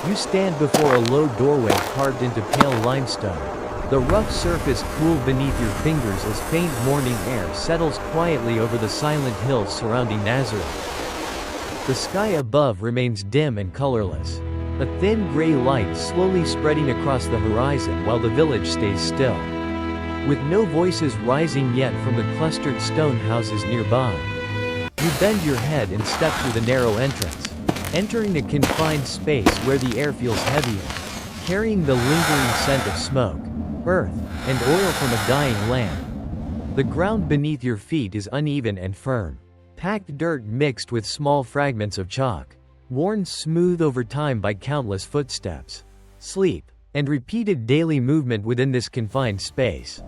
You stand before a low doorway carved into pale limestone. The rough surface cooled beneath your fingers as faint morning air settles quietly over the silent hills surrounding Nazareth. The sky above remains dim and colorless. A thin gray light slowly spreading across the horizon while the village stays still. With no voices rising yet from the clustered stone houses nearby. You bend your head and step through the narrow entrance, entering a confined space where the air feels heavier, carrying the lingering scent of smoke, earth, and oil from a dying lamp. The ground beneath your feet is uneven and firm, packed dirt mixed with small fragments of chalk, worn smooth over time by countless footsteps, sleep, and repeated daily movement within this confined space.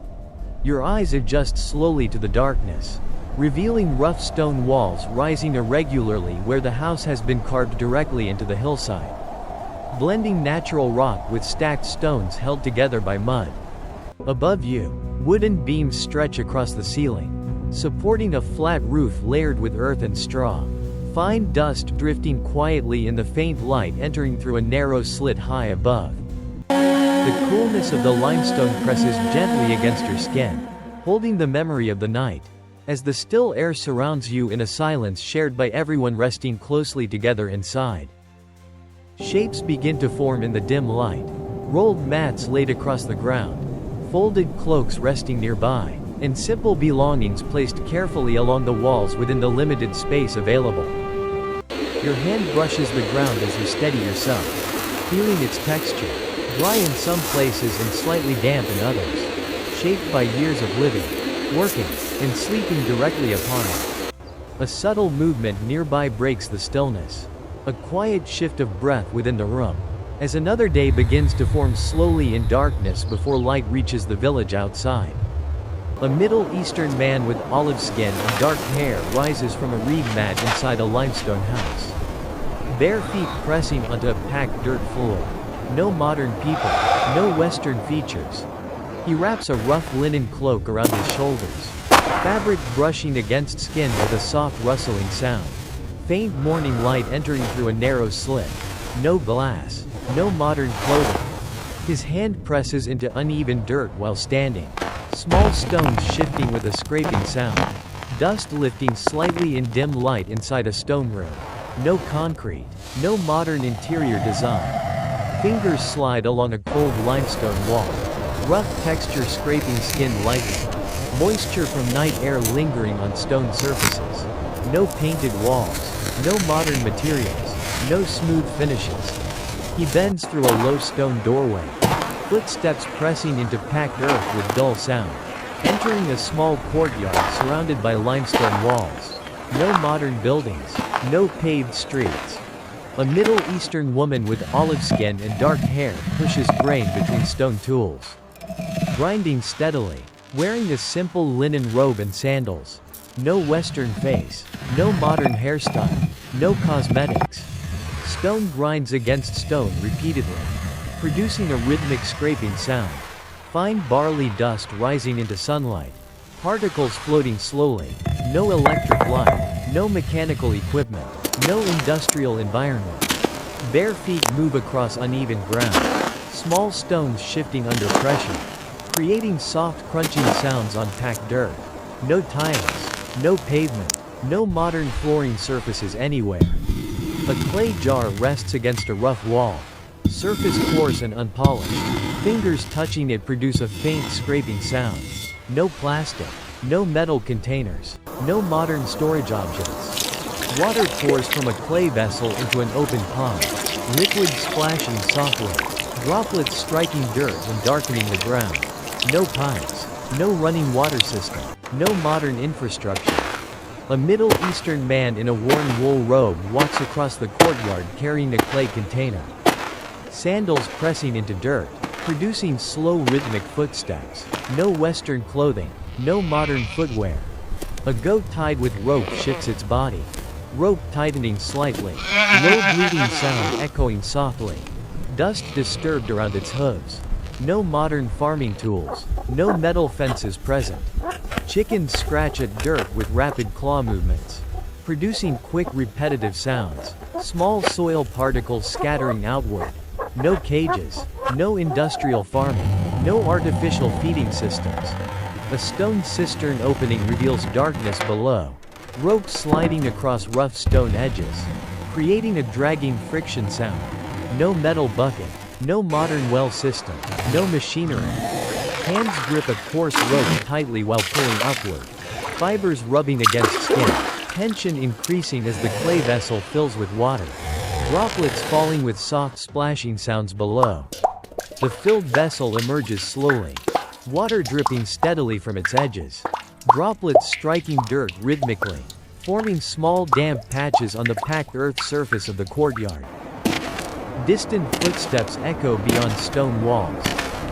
Your eyes adjust slowly to the darkness, revealing rough stone walls rising irregularly where the house has been carved directly into the hillside, blending natural rock with stacked stones held together by mud. Above you, wooden beams stretch across the ceiling, supporting a flat roof layered with earth and straw. Fine dust drifting quietly in the faint light entering through a narrow slit high above. The coolness of the limestone presses gently against your skin, holding the memory of the night, as the still air surrounds you in a silence shared by everyone resting closely together inside. Shapes begin to form in the dim light, rolled mats laid across the ground, folded cloaks resting nearby, and simple belongings placed carefully along the walls within the limited space available. Your hand brushes the ground as you steady yourself, feeling its texture, dry in some places and slightly damp in others, shaped by years of living, working, and sleeping directly upon it. A subtle movement nearby breaks the stillness, a quiet shift of breath within the room, as another day begins to form slowly in darkness before light reaches the village outside. A Middle Eastern man with olive skin and dark hair rises from a reed mat inside a limestone house. Bare feet pressing onto a packed dirt floor. No modern people, no Western features. He wraps a rough linen cloak around his shoulders, fabric brushing against skin with a soft rustling sound. Faint morning light entering through a narrow slit. No glass, no modern clothing. His hand presses into uneven dirt while standing. Small stones shifting with a scraping sound. Dust lifting slightly in dim light inside a stone room. No concrete, no modern interior design. Fingers slide along a cold limestone wall. Rough texture scraping skin lightly. Moisture from night air lingering on stone surfaces. No painted walls, no modern materials, no smooth finishes. He bends through a low stone doorway. Footsteps pressing into packed earth with dull sound. Entering a small courtyard surrounded by limestone walls. No modern buildings, no paved streets. A Middle Eastern woman with olive skin and dark hair pushes grain between stone tools. Grinding steadily, wearing a simple linen robe and sandals. No Western face, no modern hairstyle, no cosmetics. Stone grinds against stone repeatedly, producing a rhythmic scraping sound. Fine barley dust rising into sunlight. Particles floating slowly. No electric light, no mechanical equipment, no industrial environment. Bare feet move across uneven ground. Small stones shifting under pressure, creating soft crunching sounds on packed dirt. No tiles, no pavement, no modern flooring surfaces anywhere. A clay jar rests against a rough wall. Surface coarse and unpolished. Fingers touching it produce a faint scraping sound. No plastic, no metal containers, no modern storage objects. Water pours from a clay vessel into an open pond. Liquid splashing softly. Droplets striking dirt and darkening the ground. No pipes, no running water system, no modern infrastructure. A Middle Eastern man in a worn wool robe walks across the courtyard carrying a clay container. Sandals pressing into dirt, producing slow rhythmic footsteps. No Western clothing, no modern footwear. A goat tied with rope shifts its body. Rope tightening slightly. Low bleating sound echoing softly. Dust disturbed around its hooves. No modern farming tools, no metal fences present. Chickens scratch at dirt with rapid claw movements, producing quick repetitive sounds. Small soil particles scattering outward, No cages, no industrial farming, no artificial feeding systems. A stone cistern opening reveals darkness below. Ropes sliding across rough stone edges, creating a dragging friction sound. No metal bucket, no modern well system, no machinery. Hands grip a coarse rope tightly while pulling upward. Fibers rubbing against skin, tension increasing as the clay vessel fills with water. Droplets falling with soft splashing sounds below. The filled vessel emerges slowly. Water dripping steadily from its edges. Droplets striking dirt rhythmically, forming small damp patches on the packed earth surface of the courtyard. Distant footsteps echo beyond stone walls.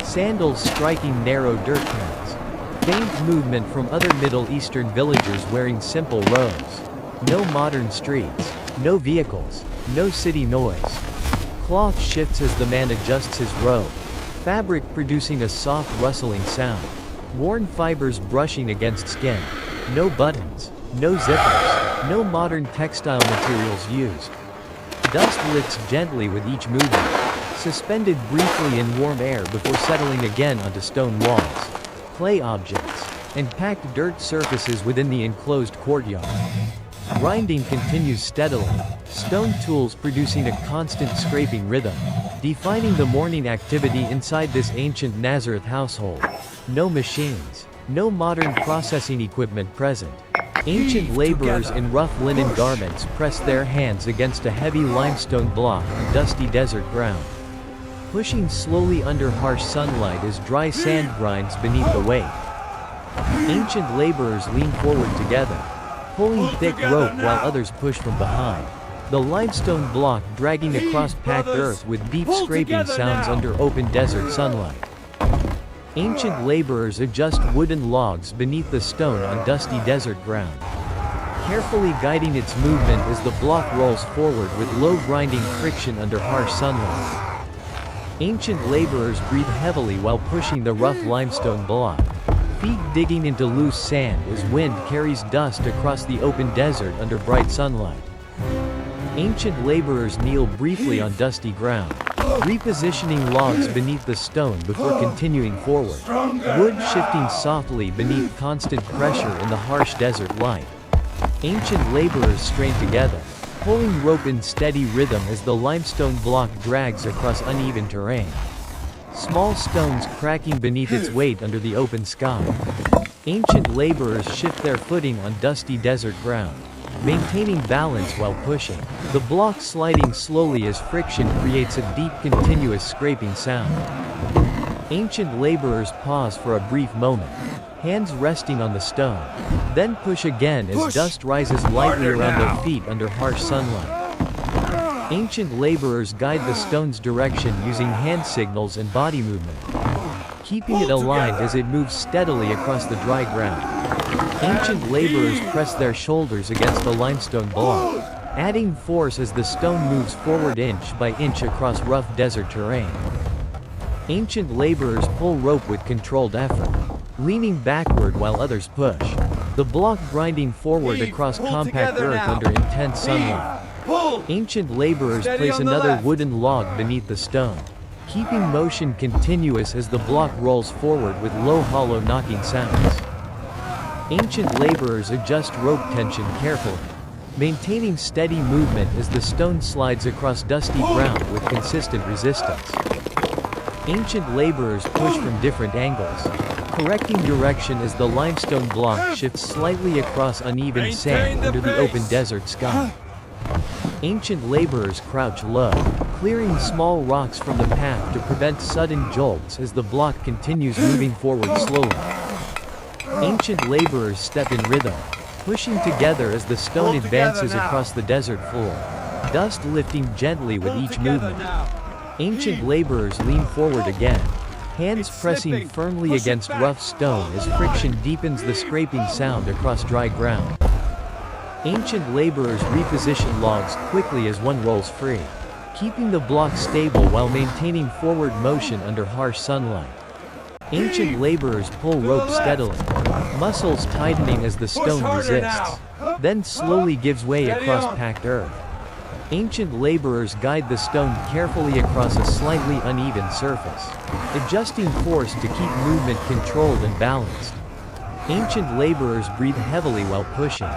Sandals striking narrow dirt paths. Faint movement from other Middle Eastern villagers wearing simple robes. No modern streets, no vehicles, no city noise. Cloth shifts as the man adjusts his robe. Fabric producing a soft rustling sound. Worn fibers brushing against skin. No buttons, no zippers, no modern textile materials used. Dust lifts gently with each movement, suspended briefly in warm air before settling again onto stone walls, clay objects, and packed dirt surfaces within the enclosed courtyard. Grinding continues steadily, stone tools producing a constant scraping rhythm, defining the morning activity inside this ancient Nazareth household. No machines, no modern processing equipment present. Ancient laborers in rough linen garments press their hands against a heavy limestone block on dusty desert ground. Pushing slowly under harsh sunlight as dry sand grinds beneath the weight. Ancient laborers lean forward together, pulling thick rope while others push from behind. The limestone block dragging across packed earth with deep scraping sounds under open desert sunlight. Ancient laborers adjust wooden logs beneath the stone on dusty desert ground, carefully guiding its movement as the block rolls forward with low grinding friction under harsh sunlight. Ancient laborers breathe heavily while pushing the rough limestone block, feet digging into loose sand as wind carries dust across the open desert under bright sunlight. Ancient laborers kneel briefly on dusty ground, repositioning logs beneath the stone before continuing forward. Wood shifting softly beneath constant pressure in the harsh desert light. Ancient laborers strain together, pulling rope in steady rhythm as the limestone block drags across uneven terrain. Small stones cracking beneath its weight under the open sky. Ancient laborers shift their footing on dusty desert ground, maintaining balance while pushing. The block sliding slowly as friction creates a deep continuous scraping sound. Ancient laborers pause for a brief moment, hands resting on the stone, then push again as dust rises lightly around their feet under harsh sunlight. Ancient laborers guide the stone's direction using hand signals and body movement, keeping it aligned as it moves steadily across the dry ground. Ancient laborers press their shoulders against the limestone block, adding force as the stone moves forward inch by inch across rough desert terrain. Ancient laborers pull rope with controlled effort, leaning backward while others push. The block grinding forward across compact earth under intense sunlight. Ancient laborers place another wooden log beneath the stone, keeping motion continuous as the block rolls forward with low hollow knocking sounds. Ancient laborers adjust rope tension carefully, maintaining steady movement as the stone slides across dusty ground with consistent resistance. Ancient laborers push from different angles, correcting direction as the limestone block shifts slightly across uneven sand under the open desert sky. Ancient laborers crouch low, clearing small rocks from the path to prevent sudden jolts as the block continues moving forward slowly. Ancient laborers step in rhythm, pushing together as the stone advances across the desert floor, dust lifting gently with each movement. Ancient laborers lean forward again, hands pressing firmly against rough stone as friction deepens the scraping sound across dry ground. Ancient laborers reposition logs quickly as one rolls free, keeping the block stable while maintaining forward motion under harsh sunlight. Ancient laborers pull rope steadily, muscles tightening as the stone resists, then slowly gives way across packed earth. Ancient laborers guide the stone carefully across a slightly uneven surface, adjusting force to keep movement controlled and balanced. Ancient laborers breathe heavily while pushing,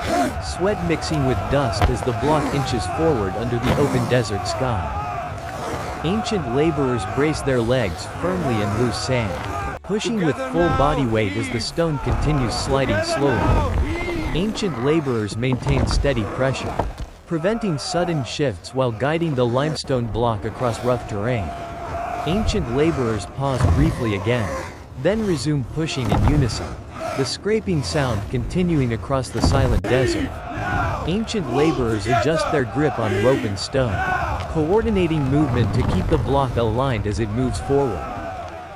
sweat mixing with dust as the block inches forward under the open desert sky. Ancient laborers brace their legs firmly in loose sand, pushing with full body weight as the stone continues sliding slowly. Ancient laborers maintain steady pressure, preventing sudden shifts while guiding the limestone block across rough terrain. Ancient laborers pause briefly again, then resume pushing in unison, the scraping sound continuing across the silent desert. Ancient laborers adjust their grip on rope and stone, coordinating movement to keep the block aligned as it moves forward.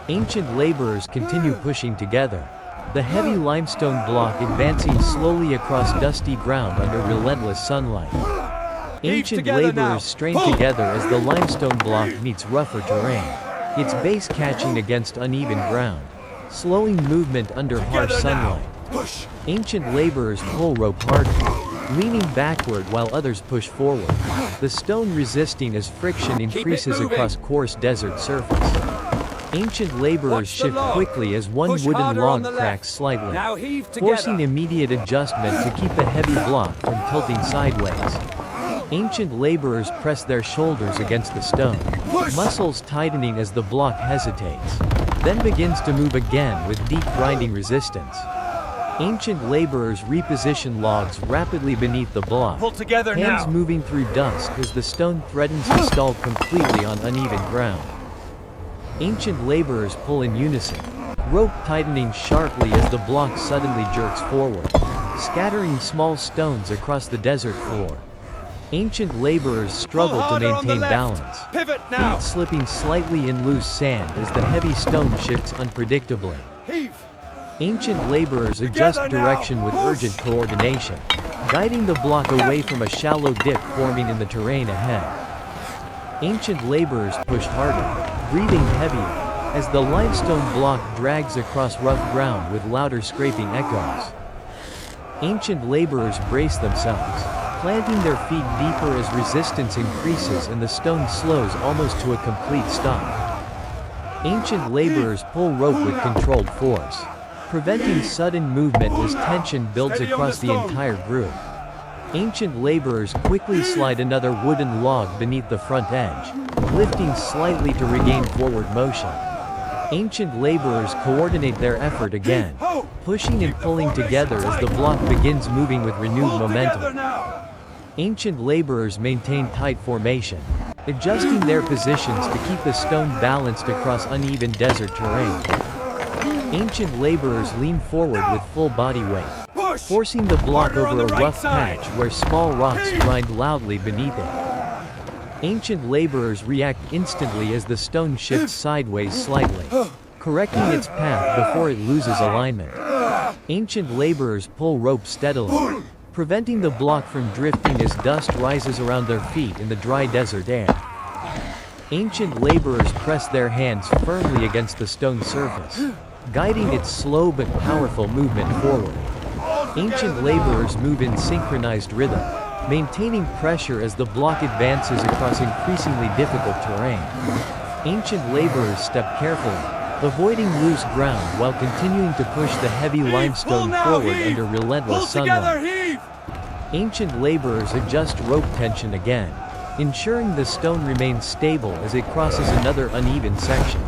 Ancient laborers continue pushing together, the heavy limestone block advancing slowly across dusty ground under relentless sunlight. Ancient laborers strain together as the limestone block meets rougher terrain, its base catching against uneven ground, slowing movement under harsh sunlight. Ancient laborers pull rope harder, leaning backward while others push forward, the stone resisting as friction increases across coarse desert surface. Ancient laborers shift quickly as one wooden log cracks slightly, forcing immediate adjustment to keep the heavy block from tilting sideways. Ancient laborers press their shoulders against the stone, muscles tightening as the block hesitates, then begins to move again with deep grinding resistance. Ancient laborers reposition logs rapidly beneath the block, hands moving through dust as the stone threatens to stall completely on uneven ground. Ancient laborers pull in unison, rope tightening sharply as the block suddenly jerks forward, scattering small stones across the desert floor. Ancient laborers struggle to maintain balance, feet slipping slightly in loose sand as the heavy stone shifts unpredictably. Ancient laborers adjust direction with urgent coordination, guiding the block away from a shallow dip forming in the terrain ahead. Ancient laborers push harder, breathing heavier, as the limestone block drags across rough ground with louder scraping echoes. Ancient laborers brace themselves, planting their feet deeper as resistance increases and the stone slows almost to a complete stop. Ancient laborers pull rope with controlled force, preventing sudden movement as tension builds across the entire group. Ancient laborers quickly slide another wooden log beneath the front edge, lifting slightly to regain forward motion. Ancient laborers coordinate their effort again, pushing and pulling together as the block begins moving with renewed momentum. Ancient laborers maintain tight formation, adjusting their positions to keep the stone balanced across uneven desert terrain. Ancient laborers lean forward with full body weight, forcing the block over a rough patch where small rocks grind loudly beneath it. Ancient laborers react instantly as the stone shifts sideways slightly, correcting its path before it loses alignment. Ancient laborers pull rope steadily, preventing the block from drifting as dust rises around their feet in the dry desert air. Ancient laborers press their hands firmly against the stone surface, guiding its slow but powerful movement forward. Ancient laborers move in synchronized rhythm, maintaining pressure as the block advances across increasingly difficult terrain. Ancient laborers step carefully, avoiding loose ground while continuing to push the heavy limestone forward under relentless sunlight. Ancient laborers adjust rope tension again, ensuring the stone remains stable as it crosses another uneven section.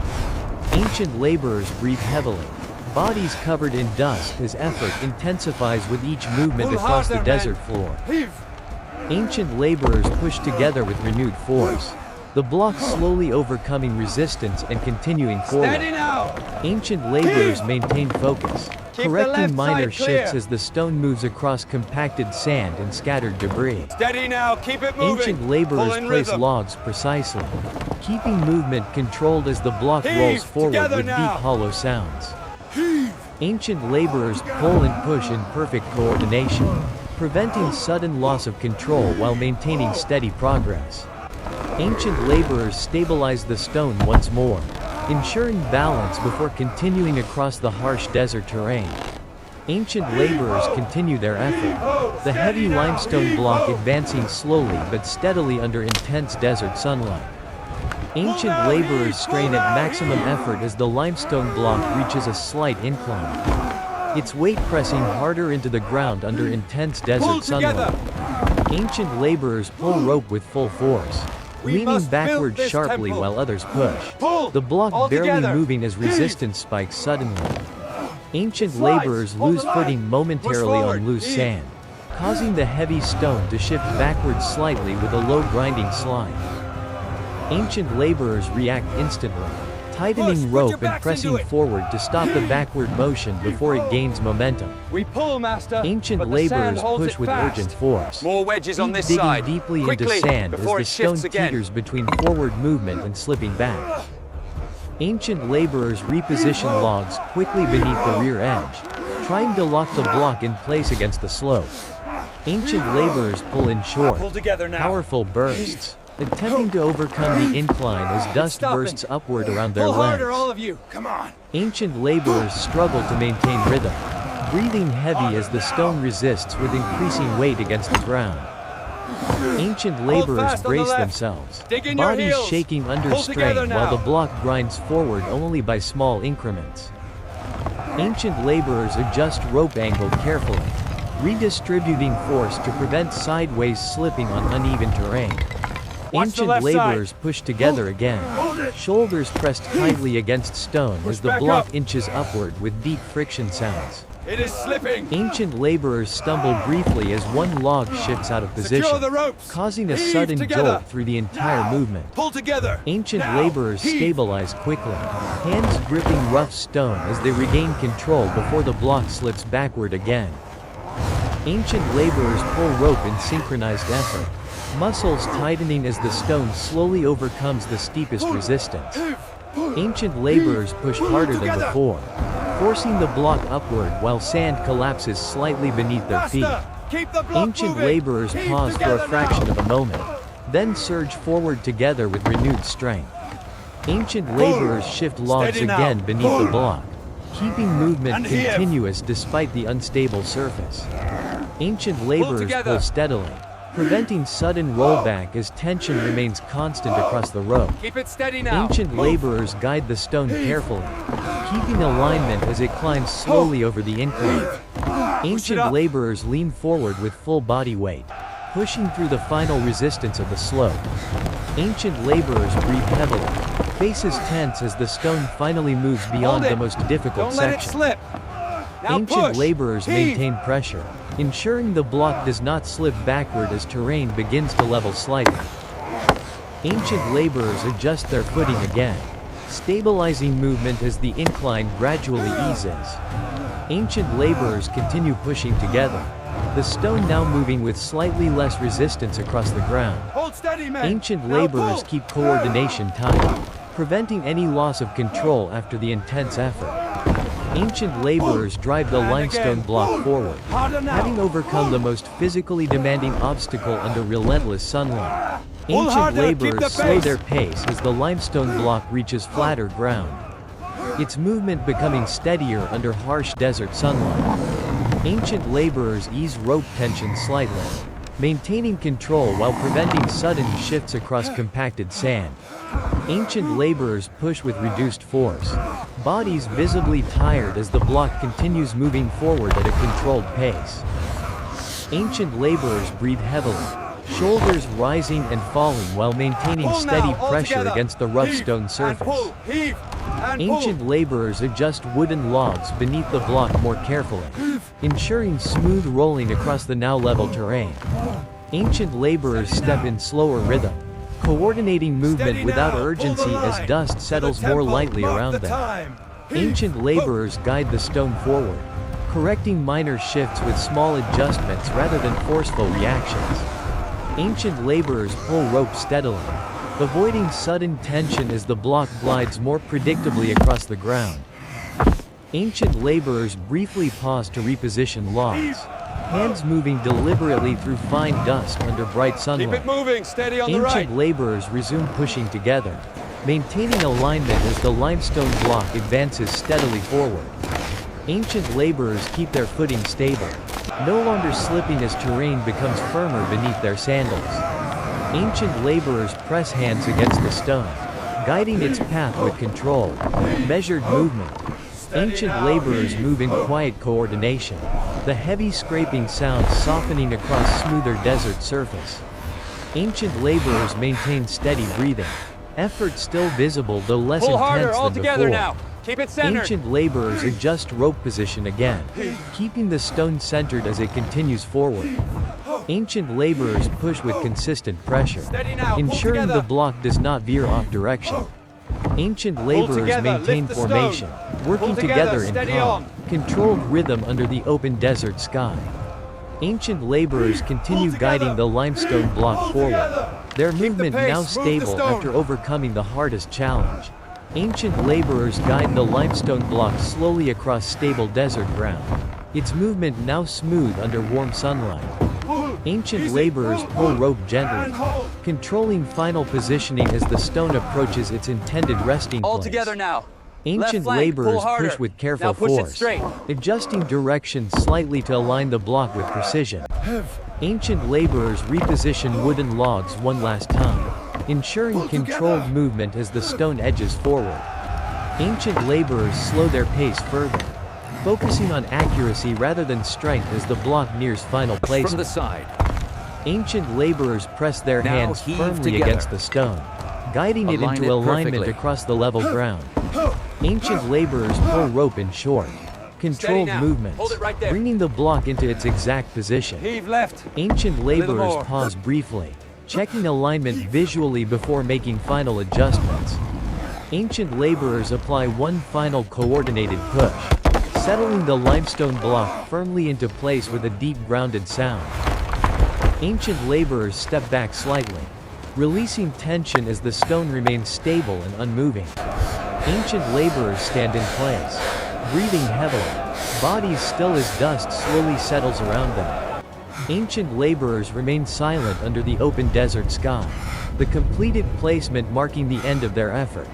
Ancient laborers breathe heavily, bodies covered in dust as effort intensifies with each movement across the desert floor. Ancient laborers push together with renewed force, the block slowly overcoming resistance and continuing forward. Ancient laborers maintain focus, correcting minor shifts as the stone moves across compacted sand and scattered debris. Ancient laborers place logs precisely, keeping movement controlled as the block rolls forward with deep hollow sounds. Ancient laborers pull and push in perfect coordination, preventing sudden loss of control while maintaining steady progress. Ancient laborers stabilize the stone once more, ensuring balance before continuing across the harsh desert terrain. Ancient laborers continue their effort, the heavy limestone block advancing slowly but steadily under intense desert sunlight. Ancient laborers strain at maximum effort as the limestone block reaches a slight incline, its weight pressing harder into the ground under intense desert sunlight. Ancient laborers pull rope with full force, leaning backward sharply while others push, the block barely moving as resistance spikes suddenly. Ancient laborers lose footing momentarily on loose sand, causing the heavy stone to shift backward slightly with a low grinding slide. Ancient laborers react instantly, tightening rope and pressing forward to stop the backward motion before it gains momentum. We pull, Master. Ancient laborers push with urgent force, More wedges on this digging side. deeply Quickly, into sand as before the it shifts stone again. teeters between forward movement and slipping back. Ancient laborers reposition logs quickly beneath the rear edge, trying to lock the block in place against the slope. Ancient laborers pull in short, Pull together now. powerful bursts, attempting to overcome the incline as dust stopping. bursts upward around their Pull harder, all legs. of you. Come on. Ancient laborers struggle to maintain rhythm, breathing heavy as the stone resists with increasing weight against the ground. Ancient laborers fast on the brace left. themselves, Dig in your bodies heels. shaking under Pull strain together while now. the block grinds forward only by small increments. Ancient laborers adjust rope angle carefully, redistributing force to prevent sideways slipping on uneven terrain. Watch the Ancient left side. laborers push together again, shoulders pressed tightly against stone as the back block up. inches upward with deep friction sounds. It is slipping. Ancient laborers stumble briefly as one log shifts out of Secure position, the ropes. causing a Heave sudden together. jolt through the entire movement. Pull together. Ancient Now. laborers Heave. stabilize quickly, hands gripping rough stone as they regain control before the block slips backward again. Ancient laborers pull rope in synchronized effort, muscles tightening as the stone slowly overcomes the steepest resistance. Ancient laborers push harder than before, forcing the block upward while sand collapses slightly beneath their feet. Master, keep the block Ancient moving. laborers Heave pause for a together fraction now. of a moment, then surge forward together with renewed strength. Ancient laborers shift logs Steady now. again beneath the Pull. block, keeping movement And heave. continuous despite the unstable surface. Ancient laborers together. pull steadily, preventing sudden rollback as tension remains constant across the rope. Keep it steady now. Ancient Move. laborers guide the stone carefully, keeping alignment as it climbs slowly over the incline. Ancient up. laborers lean forward with full body weight, pushing through the final resistance of the slope. Ancient laborers breathe heavily, faces tense as the stone finally moves beyond Hold it. the most difficult Don't let it section. slip. Now Ancient push. laborers Heave. maintain pressure, ensuring the block does not slip backward as terrain begins to level slightly. Ancient laborers adjust their footing again, stabilizing movement as the incline gradually eases. Ancient laborers continue pushing together, the stone now moving with slightly less resistance across the ground. Hold steady, man. Ancient Now laborers pull. keep coordination tight, preventing any loss of control after the intense effort. Ancient laborers drive the And limestone again. block forward, Harder now. having overcome the most physically demanding obstacle under relentless sunlight. Pull Ancient harder, keep the laborers slow pace. their pace as the limestone block reaches flatter ground, its movement becoming steadier under harsh desert sunlight. Ancient laborers ease rope tension slightly, maintaining control while preventing sudden shifts across compacted sand. Ancient laborers push with reduced force, bodies visibly tired as the block continues moving forward at a controlled pace. Ancient laborers breathe heavily, shoulders rising and falling while maintaining Pull steady now, all pressure together. against the rough Heave stone and surface. pull. Heave and Ancient pull. laborers adjust wooden logs beneath the block more carefully, ensuring smooth rolling across the now level terrain. Ancient laborers step in slower rhythm, coordinating movement Steady without now. Pull urgency the as line. dust To the settles more tempo. lightly Mark around the them. time. Ancient laborers guide the stone forward, correcting minor shifts with small adjustments rather than forceful reactions. Ancient laborers pull rope steadily, avoiding sudden tension as the block glides more predictably across the ground. Ancient laborers briefly pause to reposition logs, hands moving deliberately through fine dust under bright Keep sunlight. it moving. Steady on the Ancient right. laborers resume pushing together, maintaining alignment as the limestone block advances steadily forward. Ancient laborers keep their footing stable, no longer slipping as terrain becomes firmer beneath their sandals. Ancient laborers press hands against the stone, guiding its path with control, measured movement. Ancient laborers move in quiet coordination, the heavy scraping sound softening across smoother desert surface. Ancient laborers maintain steady breathing, effort still visible though less Pull harder, intense all than together before. now. Keep it centered. Ancient laborers adjust rope position again, keeping the stone centered as it continues forward. Ancient laborers push with consistent pressure, Steady now, pull ensuring together. the block does not veer off direction. Ancient laborers together, maintain lift the stone. formation, working Pull together, together in steady calm, on. controlled rhythm under the open desert sky. Ancient laborers continue together. guiding the limestone block forward, their Keep the movement pace, now move the stable stone. after overcoming the hardest challenge. Ancient laborers guide the limestone block slowly across stable desert ground, its movement now smooth under warm sunlight. Ancient Easy. laborers pull rope And gently, hold. controlling final positioning as the stone approaches its intended resting All place. together now. Ancient Left flank, pull laborers harder. push with careful Now push it force, straight. adjusting direction slightly to align the block with precision. Ancient laborers reposition wooden logs one last time, ensuring controlled movement as the stone edges forward. Ancient laborers slow their pace further, focusing on accuracy rather than strength as the block nears final From the placement. side. Ancient laborers press their Now hands heave firmly together. against the stone, guiding it Align into it alignment perfectly. across the level ground. Ancient laborers pull rope in short, controlled now. movements, Hold it right there. bringing the block into its exact position. Heave left. Ancient laborers more. pause briefly, checking alignment visually before making final adjustments. Ancient laborers apply one final coordinated push, settling the limestone block firmly into place with a deep grounded sound. Ancient laborers step back slightly, releasing tension as the stone remains stable and unmoving. Ancient laborers stand in place, breathing heavily, bodies still as dust slowly settles around them. Ancient laborers remain silent under the open desert sky, the completed placement marking the end of their effort.